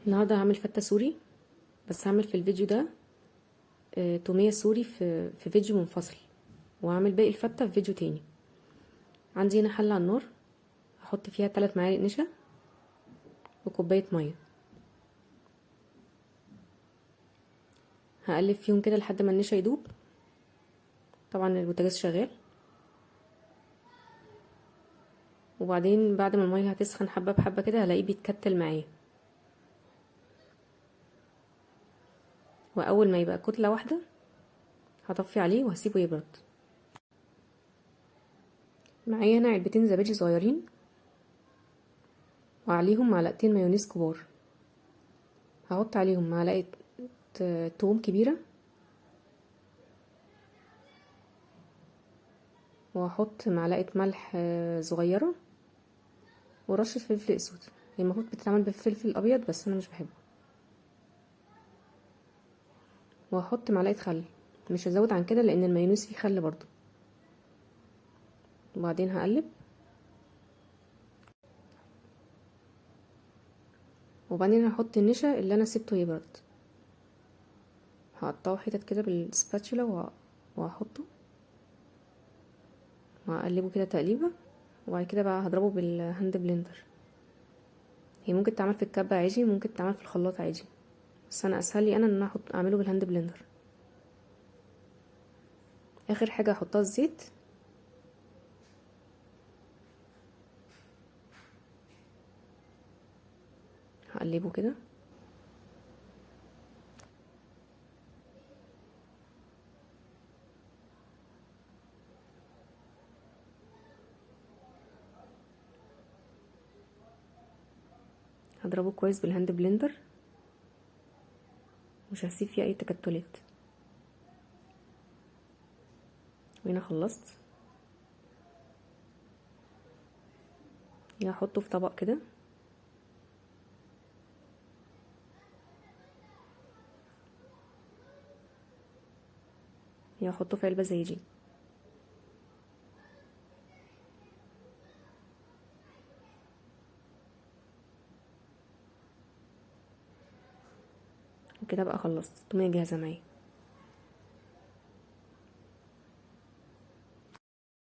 النهارده هعمل فتة سوري. بس هعمل في الفيديو ده تومية سوري في فيديو منفصل، وهعمل باقي الفتة في فيديو تاني. عندي هنا حلة على النار، هحط فيها 3 معالق نشا وكوباية مية. هقلب فيهم كده لحد ما النشا يدوب. طبعا البوتاجاز شغال، وبعدين بعد ما المية هتسخن حبة بحبة كده هلاقيه بيتكتل معايا. واول ما يبقى كتلة واحدة هطفي عليه وهسيبه يبرد. معايا هنا علبتين زبادي صغيرين، وعليهم معلقتين مايونيز كبار. هحط عليهم معلقة توم كبيرة، وهحط معلقة ملح صغيرة، ورشة فلفل اسود. هي المفروض بتتعمل بالفلفل الابيض بس انا مش بحبه. وهحط معلقة خل، مش هزود عن كده لان المايونيز فيه خل برضو. وبعدين هقلب، وبعدين هحط النشا اللي انا سبته يبرد. هقطعه حتت كده بالسباتشولا وهحطه وهقلبه كده تقليبه. وبعد كده بقى هضربه بالهاند بلندر. هي ممكن تعمل في الكبة عادي، ممكن تعمل في الخلاط عادي، بس انا اسهل لي انا ان انا اعمله بالهاند بلندر. اخر حاجه هحطها الزيت. هقلبه كده. هضربه كويس بالهاند بلندر، مش هسيب فيه اي تكتلات. وهنا خلصت. هنا هحطه في طبق كده. هنا هحطه في علبه زي دي. وكده بقى خلصت، الطماطم جاهزه معايا.